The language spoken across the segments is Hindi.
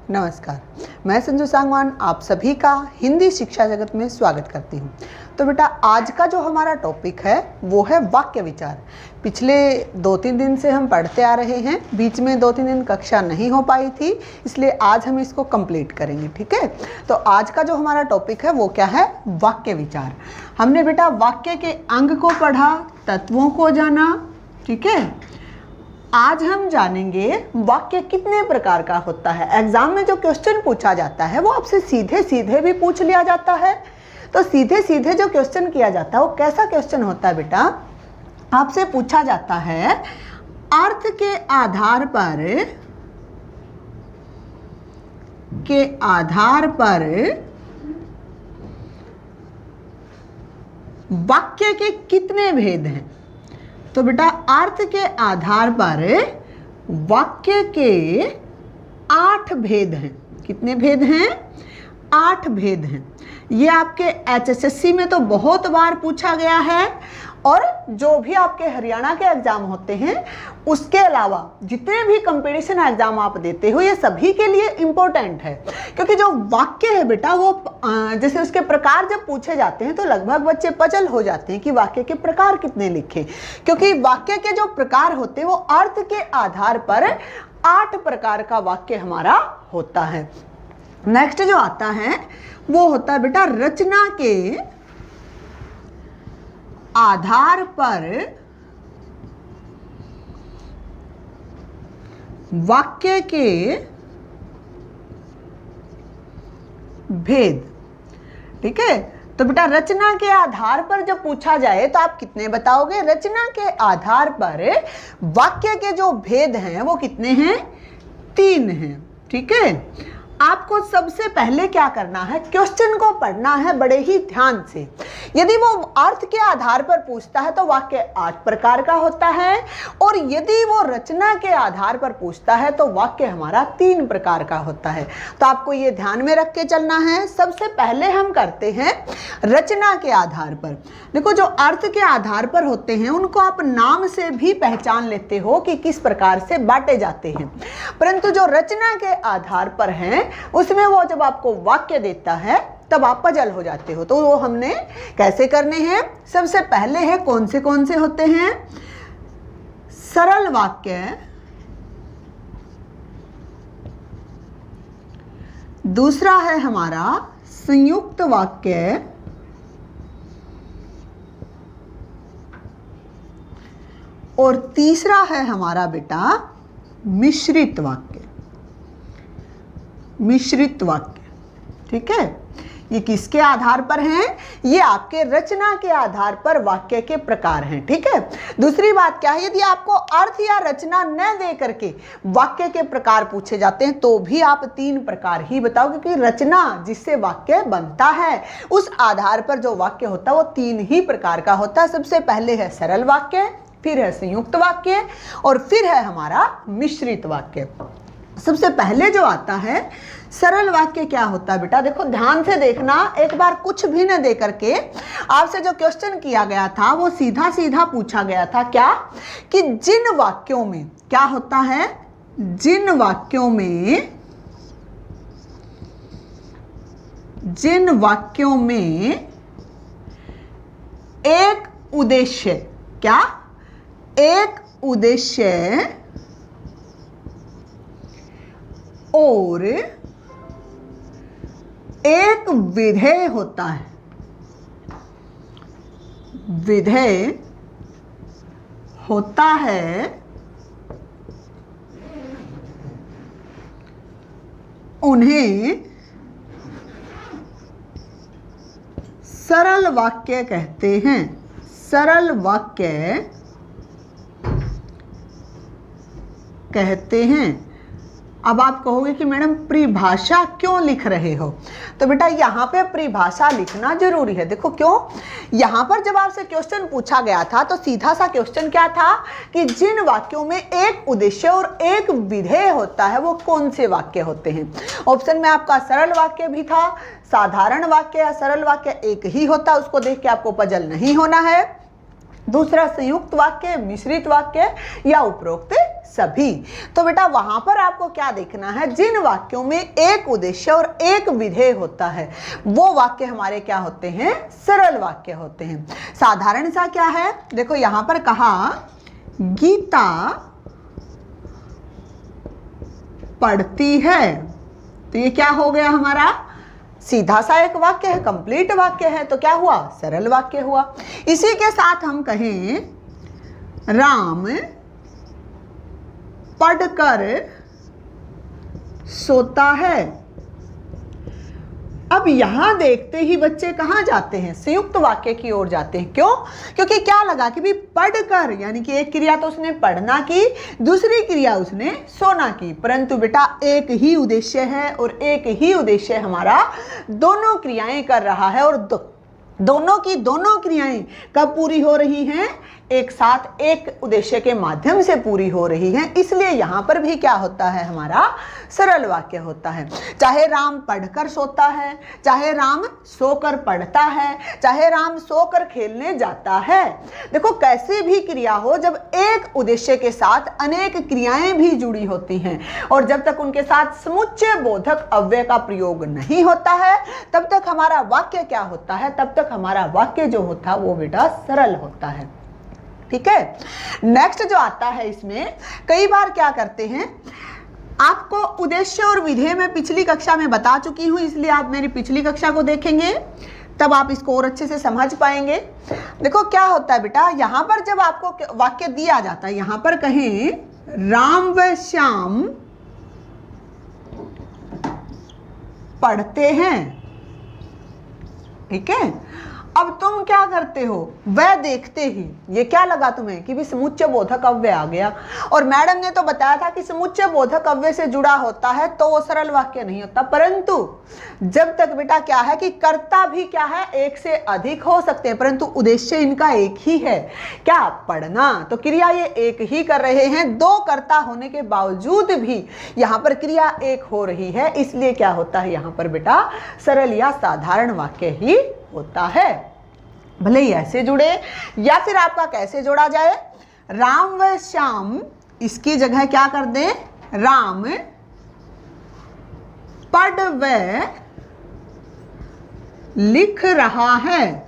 नमस्कार, मैं संजू सांगवान आप सभी का हिंदी शिक्षा जगत में स्वागत करती हूँ। तो बेटा आज का जो हमारा टॉपिक है वो है वाक्य विचार। पिछले 2-3 दिन से हम पढ़ते आ रहे हैं, बीच में 2-3 दिन कक्षा नहीं हो पाई थी, इसलिए आज हम इसको कंप्लीट करेंगे। ठीक है, तो आज का जो हमारा टॉपिक है वो क्या है? वाक्य विचार। हमने बेटा वाक्य के अंग को पढ़ा, तत्वों को जाना। ठीक है, आज हम जानेंगे वाक्य कितने प्रकार का होता है। एग्जाम में जो क्वेश्चन पूछा जाता है वो आपसे सीधे सीधे भी पूछ लिया जाता है। तो सीधे सीधे जो क्वेश्चन किया जाता है वो कैसा क्वेश्चन होता है बेटा? आपसे पूछा जाता है अर्थ के आधार पर वाक्य के कितने भेद हैं। तो बेटा अर्थ के आधार पर वाक्य के 8 भेद हैं। कितने भेद हैं? 8 भेद हैं। ये आपके HSSC में तो बहुत बार पूछा गया है, और जो भी आपके हरियाणा के एग्जाम होते हैं उसके अलावा जितने भी कंपटीशन एग्जाम आप देते हो ये सभी के लिए इम्पोर्टेंट है। क्योंकि जो वाक्य है बेटा वो जैसे उसके प्रकार जब पूछे जाते हैं तो लगभग बच्चे पजल हो जाते हैं कि वाक्य के प्रकार कितने लिखें, क्योंकि वाक्य के जो प्रकार होते हैं वो अर्थ के आधार पर 8 प्रकार का वाक्य हमारा होता है। नेक्स्ट जो आता है वो होता है बेटा रचना के आधार पर वाक्य के भेद। ठीक है, तो बेटा रचना के आधार पर जब पूछा जाए तो आप कितने बताओगे? रचना के आधार पर वाक्य के जो भेद हैं वो कितने हैं? 3 हैं। ठीक है, आपको सबसे पहले क्या करना है? क्वेश्चन को पढ़ना है बड़े ही ध्यान से। यदि वो अर्थ के आधार पर पूछता है तो वाक्य 8 प्रकार का होता है, और यदि वो रचना के आधार पर पूछता है तो वाक्य हमारा 3 प्रकार का होता है। तो आपको ये ध्यान में रख के चलना है। सबसे पहले हम करते हैं रचना के आधार पर। देखो, जो अर्थ के आधार पर होते हैं उनको आप नाम से भी पहचान लेते हो कि किस प्रकार से बांटे जाते हैं, परंतु जो रचना के आधार पर हैं उसमें वो जब आपको वाक्य देता है तब आप पजल हो जाते हो। तो वो हमने कैसे करने हैं? सबसे पहले है कौन से होते हैं? सरल वाक्य, दूसरा है हमारा संयुक्त वाक्य, और तीसरा है हमारा बेटा मिश्रित वाक्य। मिश्रित वाक्य। ठीक है, ये किसके आधार पर हैं? ये आपके रचना के आधार पर वाक्य के प्रकार हैं। ठीक है, दूसरी बात क्या है? यदि आपको अर्थ या रचना न दे करके वाक्य के प्रकार पूछे जाते हैं तो भी आप 3 प्रकार ही बताओ, क्योंकि रचना जिससे वाक्य बनता है उस आधार पर जो वाक्य होता है वो 3 ही प्रकार का होता है। सबसे पहले है सरल वाक्य, फिर है संयुक्त वाक्य, और फिर है हमारा मिश्रित वाक्य। सबसे पहले जो आता है सरल वाक्य क्या होता है बेटा? देखो ध्यान से देखना, एक बार कुछ भी न दे करके आपसे जो क्वेश्चन किया गया था वो सीधा सीधा पूछा गया था। क्या? कि जिन वाक्यों में क्या होता है? जिन वाक्यों में एक उद्देश्य, क्या? एक उद्देश्य और एक विधेय होता है। विधेय होता है, उन्हें सरल वाक्य कहते हैं। सरल वाक्य कहते हैं। अब आप कहोगे कि मैडम परिभाषा क्यों लिख रहे हो? तो बेटा यहाँ पे परिभाषा लिखना जरूरी है। देखो क्यों? यहाँ पर जब आपसे क्वेश्चन पूछा गया था तो सीधा सा क्वेश्चन क्या था कि जिन वाक्यों में एक उद्देश्य और एक विधेय होता है वो कौन से वाक्य होते हैं। ऑप्शन में आपका सरल वाक्य भी था, साधारण वाक्य या सरल वाक्य एक ही होता, उसको देख के आपको पजल नहीं होना है। दूसरा संयुक्त वाक्य, मिश्रित वाक्य या उपरोक्त सभी। तो बेटा वहां पर आपको क्या देखना है, जिन वाक्यों में एक उद्देश्य और एक विधेय होता है वो वाक्य हमारे क्या होते हैं, सरल वाक्य होते हैं। साधारण सा क्या है, देखो यहां पर कहा गीता पढ़ती है, तो ये क्या हो गया हमारा, सीधा सा एक वाक्य है, कंप्लीट वाक्य है, तो क्या हुआ, सरल वाक्य हुआ। इसी के साथ हम कहें राम पढ़कर सोता है। अब यहां देखते ही बच्चे कहां जाते हैं, संयुक्त वाक्य की ओर जाते हैं। क्यों, क्योंकि क्या लगा कि भी पढ़कर, यानी कि एक क्रिया तो उसने पढ़ना की, दूसरी क्रिया उसने सोना की, परंतु बेटा एक ही उद्देश्य है और एक ही उद्देश्य हमारा दोनों क्रियाएं कर रहा है, और दोनों की दोनों क्रियाएं कब पूरी हो रही हैं, एक साथ एक उद्देश्य के माध्यम से पूरी हो रही हैं। इसलिए यहां पर भी क्या होता है, हमारा सरल वाक्य होता है। चाहे राम पढ़कर सोता है, चाहे राम सोकर पढ़ता है, चाहे राम सोकर खेलने जाता है। देखो कैसे भी क्रिया हो, जब एक उद्देश्य के साथ अनेक क्रियाएं भी जुड़ी होती हैं और जब तक उनके साथ समुच्चय बोधक अव्यय का प्रयोग नहीं होता है तब तक हमारा वाक्य क्या होता है, तब तक हमारा वाक्य जो होता है वो बेटा सरल होता है। ठीक है, नेक्स्ट जो आता है इसमें कई बार क्या करते हैं, आपको उद्देश्य और विधेय में पिछली कक्षा में बता चुकी हूं, इसलिए आप मेरी पिछली कक्षा को देखेंगे तब आप इसको और अच्छे से समझ पाएंगे। देखो क्या होता है बेटा, यहां पर जब आपको वाक्य दिया जाता है, यहां पर कहें राम व श्याम पढ़ते हैं, ठीक है। अब तुम क्या करते हो, वह देखते ही, ये क्या लगा तुम्हें कि भी समुच्चय बोधक अव्यय आ गया, और मैडम ने तो बताया था कि समुच्चय बोधक अव्यय से जुड़ा होता है तो वो सरल वाक्य नहीं होता। परंतु जब तक बेटा क्या है कि कर्ता भी क्या है, एक से अधिक हो सकते हैं, परंतु उद्देश्य इनका एक ही है, क्या, पढ़ना। तो क्रिया ये एक ही कर रहे हैं, दो कर्ता होने के बावजूद भी यहाँ पर क्रिया एक हो रही है, इसलिए क्या होता है यहाँ पर बेटा सरल या साधारण वाक्य ही होता है। भले ही ऐसे जुड़े या फिर आपका कैसे जोड़ा जाए, राम व श्याम, इसकी जगह क्या कर दें, राम पढ़ व लिख रहा है।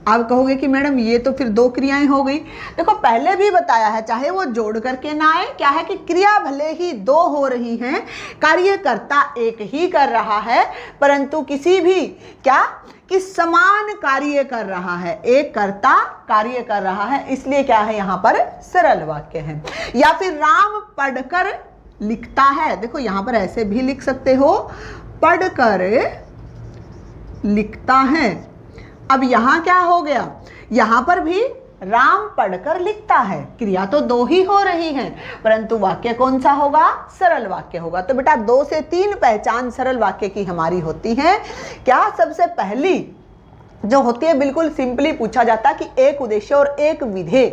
आप कहोगे कि मैडम ये तो फिर दो क्रियाएं हो गई। देखो पहले भी बताया है, चाहे वो जोड़ करके ना आए, क्या है कि क्रिया भले ही दो हो रही हैं, कार्यकर्ता एक ही कर रहा है, परंतु किसी भी क्या कि समान कार्य कर रहा है, एक कर्ता कार्य कर रहा है, इसलिए क्या है यहाँ पर सरल वाक्य है। या फिर राम पढ़कर लिखता है, देखो यहाँ पर ऐसे भी लिख सकते हो, पढ़कर लिखता है। अब यहाँ क्या हो गया, यहाँ पर भी राम पढ़कर लिखता है, क्रिया तो दो ही हो रही हैं, परंतु वाक्य कौन सा होगा, सरल वाक्य होगा। तो बेटा 2 से 3 पहचान सरल वाक्य की हमारी होती है। क्या, सबसे पहली जो होती है, बिल्कुल सिंपली पूछा जाता है कि एक उद्देश्य और एक विधेय,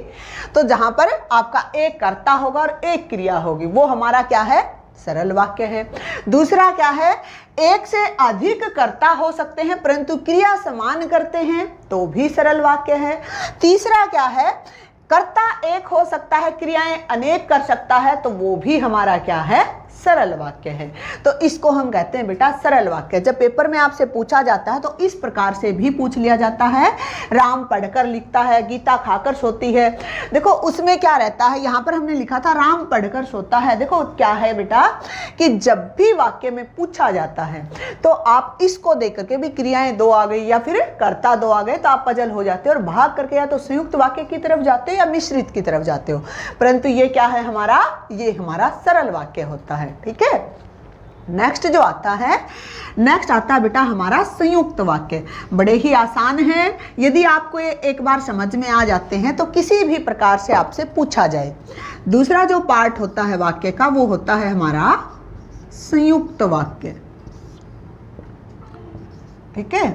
तो जहां पर आपका एक कर्ता होगा और एक क्रिया होगी, वो हमारा क्या है, सरल वाक्य है। दूसरा क्या है, एक से अधिक कर्ता हो सकते हैं परंतु क्रिया समान करते हैं, तो भी सरल वाक्य है। तीसरा क्या है, कर्ता एक हो सकता है, क्रियाएं अनेक कर सकता है, तो वो भी हमारा क्या है, सरल वाक्य है। तो इसको हम कहते हैं बेटा सरल वाक्य। जब पेपर में आपसे पूछा जाता है तो इस प्रकार से भी पूछ लिया जाता है, राम पढ़कर लिखता है, गीता खाकर सोती है। देखो उसमें क्या रहता है, यहाँ पर हमने लिखा था राम पढ़कर सोता है। देखो क्या है बेटा कि जब भी वाक्य में पूछा जाता है तो आप इसको देख करके भी क्रियाएं दो आ गई या फिर कर्ता दो आ गए तो आप पजल हो जाते हो और भाग करके या तो संयुक्त वाक्य की तरफ जाते हो या मिश्रित की तरफ जाते हो, परंतु ये क्या है हमारा, ये हमारा सरल वाक्य होता है। ठीक है, नेक्स्ट जो आता है, नेक्स्ट आता है बेटा हमारा संयुक्त वाक्य। बड़े ही आसान है, यदि आपको ये एक बार समझ में आ जाते हैं तो किसी भी प्रकार से आपसे पूछा जाए। दूसरा जो पार्ट होता है वाक्य का वो होता है हमारा संयुक्त वाक्य। ठीक है,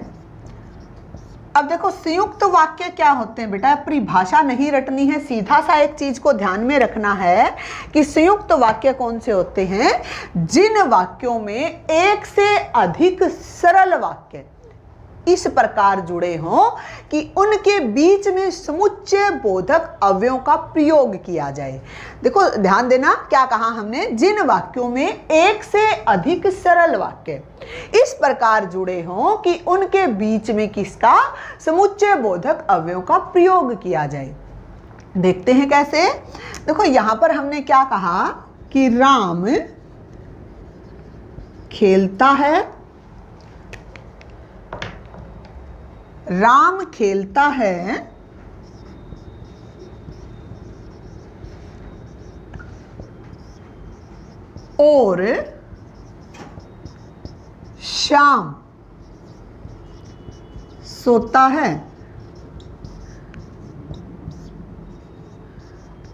अब देखो संयुक्त वाक्य क्या होते हैं बेटा, परिभाषा नहीं रटनी है, सीधा सा एक चीज को ध्यान में रखना है कि संयुक्त वाक्य कौन से होते हैं, जिन वाक्यों में एक से अधिक सरल वाक्य, इस प्रकार जुड़े हों कि उनके बीच में समुच्चय बोधक अवयवों का प्रयोग किया जाए। देखो ध्यान देना, क्या कहा हमने, जिन वाक्यों में एक से अधिक सरल वाक्य इस प्रकार जुड़े हों कि उनके बीच में किसका, समुच्चय बोधक अवयवों का प्रयोग किया जाए। देखते हैं कैसे। देखो यहां पर हमने क्या कहा कि राम खेलता है, राम खेलता है और श्याम सोता है।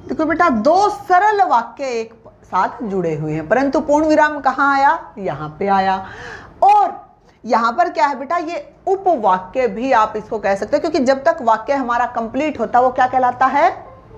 देखो बेटा, दो सरल वाक्य एक साथ जुड़े हुए हैं, परंतु पूर्ण विराम कहाँ आया, यहाँ पे आया। और यहाँ पर क्या है बेटा, ये उपवाक्य भी आप इसको कह सकते हैं, क्योंकि जब तक वाक्य हमारा कंप्लीट होता है वो क्या कहलाता है,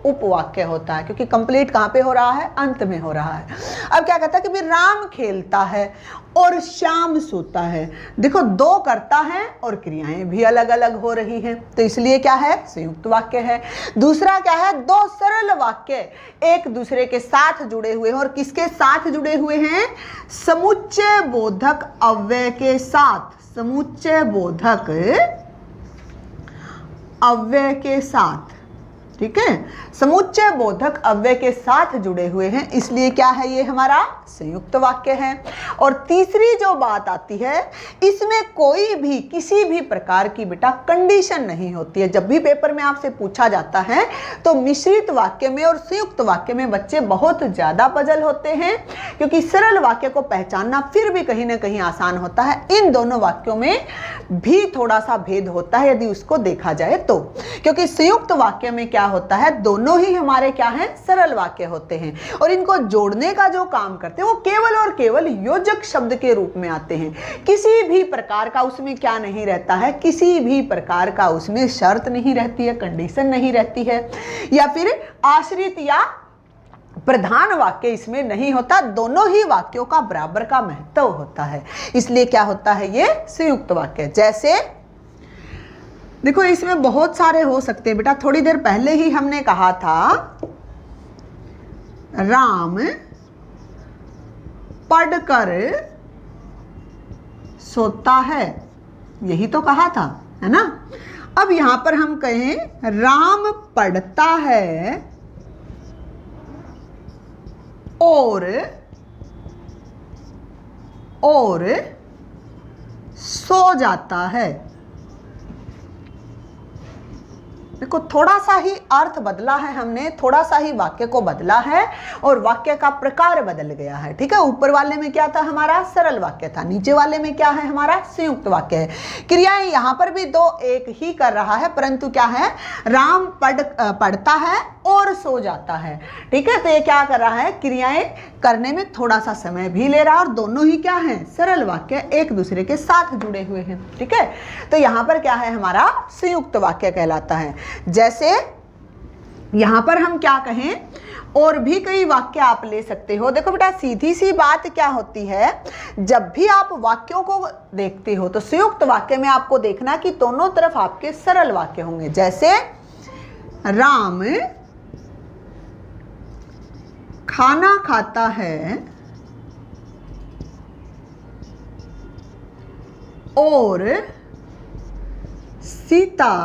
उपवाक्य होता है, क्योंकि कंप्लीट कहाँ पे हो रहा है, अंत में हो रहा है। अब क्या कहता है कि भी राम खेलता है और श्याम सोता है। देखो दो करता है और क्रियाएं भी अलग अलग हो रही हैं, तो इसलिए क्या है, संयुक्त वाक्य है। दूसरा क्या है, दो सरल वाक्य एक दूसरे के साथ जुड़े हुए हैं, और किसके साथ जुड़े हुए हैं, समुच्चय बोधक अव्यय के साथ, समुच्चय बोधक अव्यय के साथ, ठीक है, समुच्चय बोधक अव्यय के साथ जुड़े हुए हैं, इसलिए क्या है, ये हमारा संयुक्त वाक्य है। और तीसरी जो बात आती है, इसमें कोई भी किसी भी प्रकार की बेटा कंडीशन नहीं होती है। जब भी पेपर में आपसे पूछा जाता है तो मिश्रित वाक्य में और संयुक्त वाक्य में बच्चे बहुत ज्यादा पजल होते हैं, क्योंकि सरल वाक्य को पहचानना फिर भी कहीं ना कहीं आसान होता है। इन दोनों वाक्यों में भी थोड़ा सा भेद होता है यदि उसको देखा जाए तो, क्योंकि संयुक्त वाक्य में क्या होता है, दोनों ही हमारे क्या हैं, सरल वाक्य होते हैं, और इनको जोड़ने का जो काम करते हैं वो केवल और केवल योजक शब्द के रूप में आते हैं। किसी भी प्रकार का उसमें क्या नहीं रहता है, किसी भी प्रकार का उसमें शर्त नहीं रहती है, कंडीशन नहीं रहती है, या फिर आश्रित या प्रधान वाक्य इसमें नहीं होता। दोनों ही वाक्यों का बराबर का महत्व होता है, इसलिए क्या होता है, ये संयुक्त वाक्य। जैसे देखो इसमें बहुत सारे हो सकते हैं बेटा, थोड़ी देर पहले ही हमने कहा था राम पढ़कर सोता है, यही तो कहा था, है ना। अब यहां पर हम कहें राम पढ़ता है और सो जाता है। देखो थोड़ा सा ही अर्थ बदला है हमने, थोड़ा सा ही वाक्य को बदला है और वाक्य का प्रकार बदल गया है, ठीक है। ऊपर वाले में क्या था, हमारा सरल वाक्य था, नीचे वाले में क्या है, हमारा संयुक्त वाक्य है। क्रियाएं यहां पर भी दो एक ही कर रहा है, परंतु क्या है, राम पढ़ता है और सो जाता है, ठीक है। तो ये क्या कर रहा है, क्रियाएं करने में थोड़ा सा समय भी ले रहा है, और दोनों ही क्या है, सरल वाक्य एक दूसरे के साथ जुड़े हुए हैं, ठीक है। तो यहां पर क्या है, हमारा संयुक्त वाक्य कहलाता है। जैसे यहां पर हम क्या कहें, और भी कई वाक्य आप ले सकते हो। देखो बेटा सीधी सी बात क्या होती है, जब भी आप वाक्यों को देखते हो तो संयुक्त वाक्य में आपको देखना कि दोनों तरफ आपके सरल वाक्य होंगे। जैसे राम खाना खाता है और सीता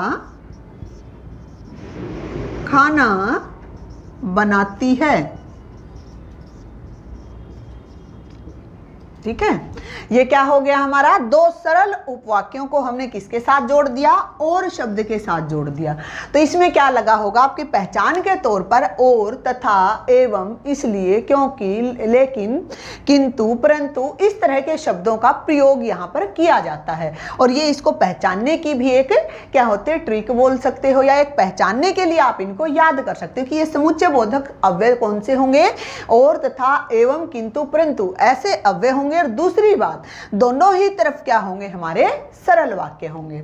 खाना बनाती है, ठीक है। ये क्या हो गया, हमारा दो सरल उपवाक्यों को हमने किसके साथ जोड़ दिया, और शब्द के साथ जोड़ दिया। तो इसमें क्या लगा होगा, आपकी पहचान के तौर पर और, तथा, एवं, इसलिए, क्योंकि, लेकिन, किंतु, परंतु इस तरह के शब्दों का प्रयोग यहाँ पर किया जाता है। और ये इसको पहचानने की भी एक क्या होते हैं, ट्रिक बोल सकते हो, या एक पहचानने के लिए आप इनको याद कर सकते हो कि ये समुच्चय बोधक अव्यय कौन से होंगे, और, तथा, एवं, किंतु, परंतु ऐसे अव्यय होंगे होंगे और दूसरी बात दोनों ही तरफ क्या होंगे, हमारे सरल वाक्य होंगे।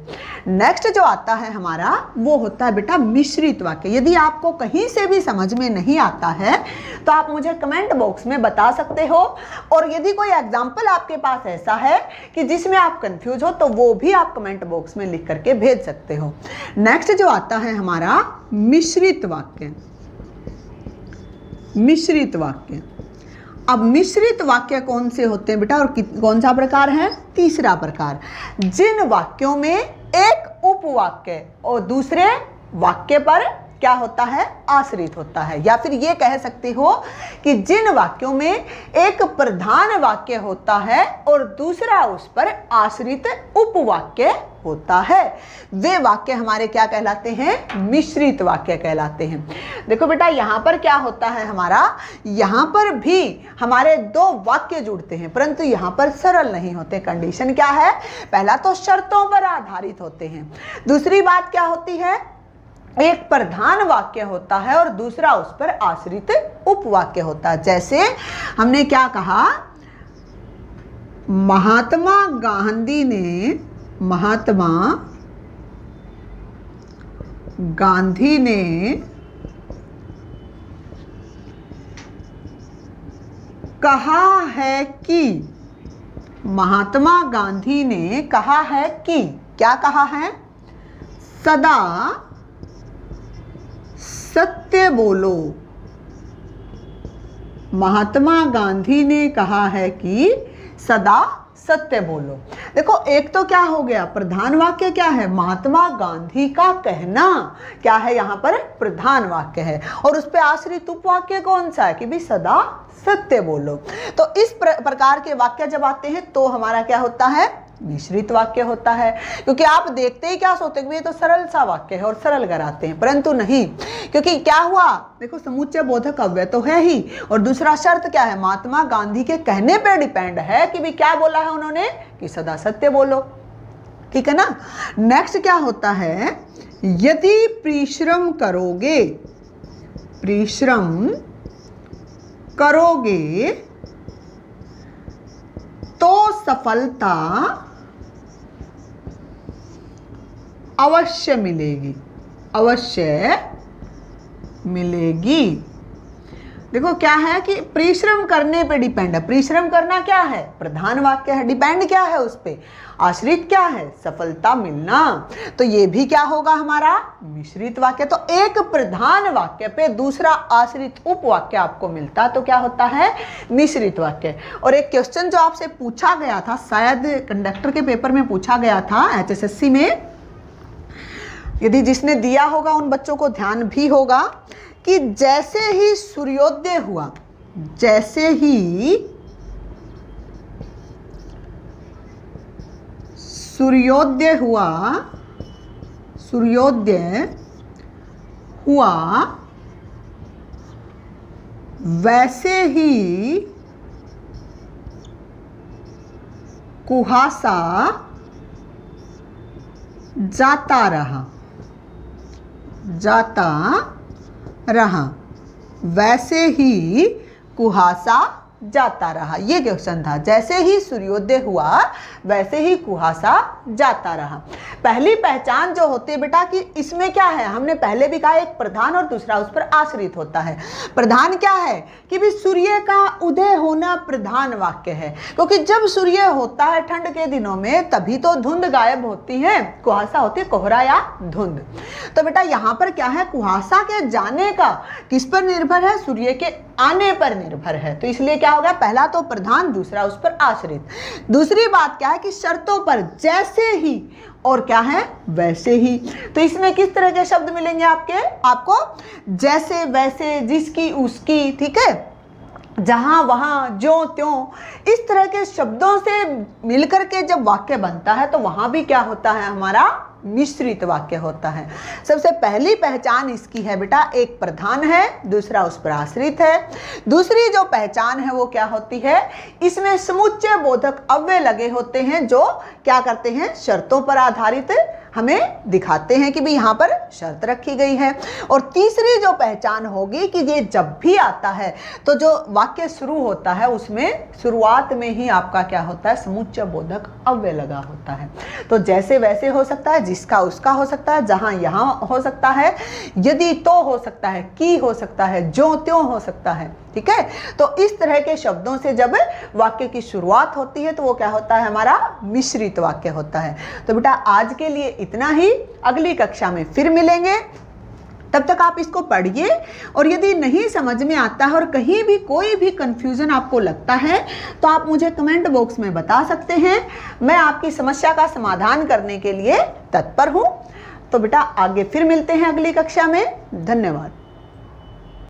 नेक्स्ट जो आता है हमारा वो होता है बेटा मिश्रित वाक्य। यदि आपको कहीं से भी समझ में नहीं आता है तो आप मुझे कमेंट बॉक्स में बता सकते हो, और यदि कोई एग्जाम्पल आपके पास ऐसा है कि जिसमें आप कंफ्यूज हो तो वो भी आप कमेंट बॉक्स में लिख करके भेज सकते हो। नेक्स्ट जो आता है हमारा मिश्रित वाक्य। मिश्रित वाक्य, अब मिश्रित वाक्य कौन से होते हैं बेटा और कौन सा प्रकार है, तीसरा प्रकार, जिन वाक्यों में एक उपवाक्य और दूसरे वाक्य पर क्या होता है, आश्रित होता है। या फिर ये कह सकते हो कि जिन वाक्यों में एक प्रधान वाक्य होता है और दूसरा उस पर आश्रित उपवाक्य होता है, वे वाक्य हमारे क्या कहलाते हैं, मिश्रित वाक्य कहलाते हैं। देखो बेटा यहाँ पर क्या होता है हमारा, यहाँ पर भी हमारे दो वाक्य जुड़ते हैं परंतु यहाँ पर सरल नहीं होते। कंडीशन क्या है, पहला तो शर्तों पर आधारित होते हैं, दूसरी बात क्या होती है, एक प्रधान वाक्य होता है और दूसरा उस पर आश्रित उपवाक्य होता है। जैसे हमने क्या कहा, महात्मा गांधी ने कहा है कि, महात्मा गांधी ने कहा है कि, क्या कहा है, सदा सत्य बोलो। महात्मा गांधी ने कहा है कि सदा सत्य बोलो। देखो एक तो क्या हो गया, प्रधान वाक्य क्या है, महात्मा गांधी का कहना क्या है, यहाँ पर प्रधान वाक्य है, और उस पर आश्रित उपवाक्य कौन सा है कि भी सदा सत्य बोलो। तो इस प्रकार के वाक्य जब आते हैं तो हमारा क्या होता है, मिश्रित वाक्य होता है। क्योंकि आप देखते ही क्या सोचते हैं ये तो सरल सा वाक्य है और सरल कराते हैं, परंतु नहीं, क्योंकि क्या हुआ, देखो समुच्चय बोधक अव्यय तो है ही, और दूसरा शर्त क्या है, महात्मा गांधी के कहने पे डिपेंड है कि भी क्या बोला है उन्होंने कि सदा सत्य बोलो, ठीक है ना। नेक्स्ट क्या होता है, यदि परिश्रम करोगे तो सफलता अवश्य मिलेगी। देखो क्या है कि परिश्रम करने पे डिपेंड है, परिश्रम करना क्या है, प्रधान वाक्य है, डिपेंड क्या है उस पे, आश्रित क्या है, सफलता मिलना, तो ये भी क्या होगा हमारा मिश्रित वाक्य। तो एक प्रधान वाक्य पे दूसरा आश्रित उपवाक्य आपको मिलता तो क्या होता है, मिश्रित वाक्य। और एक क्वेश्चन जो आपसे पूछा गया था, शायद कंडक्टर के पेपर में पूछा गया था HSSC में, यदि जिसने दिया होगा उन बच्चों को ध्यान भी होगा कि जैसे ही सूर्योदय हुआ वैसे ही कुहासा जाता रहा, वैसे ही कुहासा जाता रहा। ये क्वेश्चन था, जैसे ही सूर्योदय हुआ वैसे ही कुहासा जाता रहा। पहली पहचान जो होती है बेटा कि इसमें क्या है, हमने पहले भी कहा एक प्रधान और दूसरा उस पर आश्रित होता है। प्रधान क्या है कि भी सूर्य का उदय होना प्रधान वाक्य है, क्योंकि जब सूर्य होता है ठंड के दिनों में तभी तो धुंध गायब होती है, कुहासा होती है, कोहरा या धुंध। तो बेटा यहाँ पर क्या है, कुहासा के जाने का किस पर निर्भर है, सूर्य के आने पर निर्भर है। तो इसलिए क्या होगा, पहला तो प्रधान, दूसरा उस पर आश्रित। दूसरी बात क्या है कि शर्तों पर जैसे ही और क्या है वैसे ही। तो इसमें किस तरह के शब्द मिलेंगे आपको जैसे, वैसे, जिसकी, उसकी, ठीक है, जहां, वहां, ज्यों, त्यों, इस तरह के शब्दों से मिलकर के जब वाक्य बनता है तो वहां भी क्या होता है, हमारा मिश्रित वाक्य होता है। सबसे पहली पहचान इसकी है बेटा, एक प्रधान है, दूसरा उस पर आश्रित है। दूसरी जो पहचान है वो क्या होती है, इसमें समुच्चय बोधक अव्यय लगे होते हैं जो क्या करते हैं, शर्तों पर आधारित हमें दिखाते हैं कि भाई यहाँ पर शर्त रखी गई है। और तीसरी जो पहचान होगी कि ये जब भी आता है तो जो वाक्य शुरू होता है उसमें शुरुआत में ही आपका क्या होता है, समुच्चय बोधक अव्यय लगा होता है। तो जैसे वैसे हो सकता है, जिसका उसका हो सकता है, जहां यहाँ हो सकता है, यदि तो हो सकता है, की हो सकता है, जो त्यों हो सकता है। ठीक है, तो इस तरह के शब्दों से जब वाक्य की शुरुआत होती है तो वो क्या होता है, हमारा मिश्रित वाक्य होता है। तो बेटा आज के लिए इतना ही, अगली कक्षा में फिर मिलेंगे। तब तक आप इसको पढ़िए, और यदि नहीं समझ में आता है और कहीं भी कोई भी कंफ्यूजन आपको लगता है तो आप मुझे कमेंट बॉक्स में बता सकते हैं। मैं आपकी समस्या का समाधान करने के लिए तत्पर हूँ। तो बेटा आगे फिर मिलते हैं अगली कक्षा में। धन्यवाद।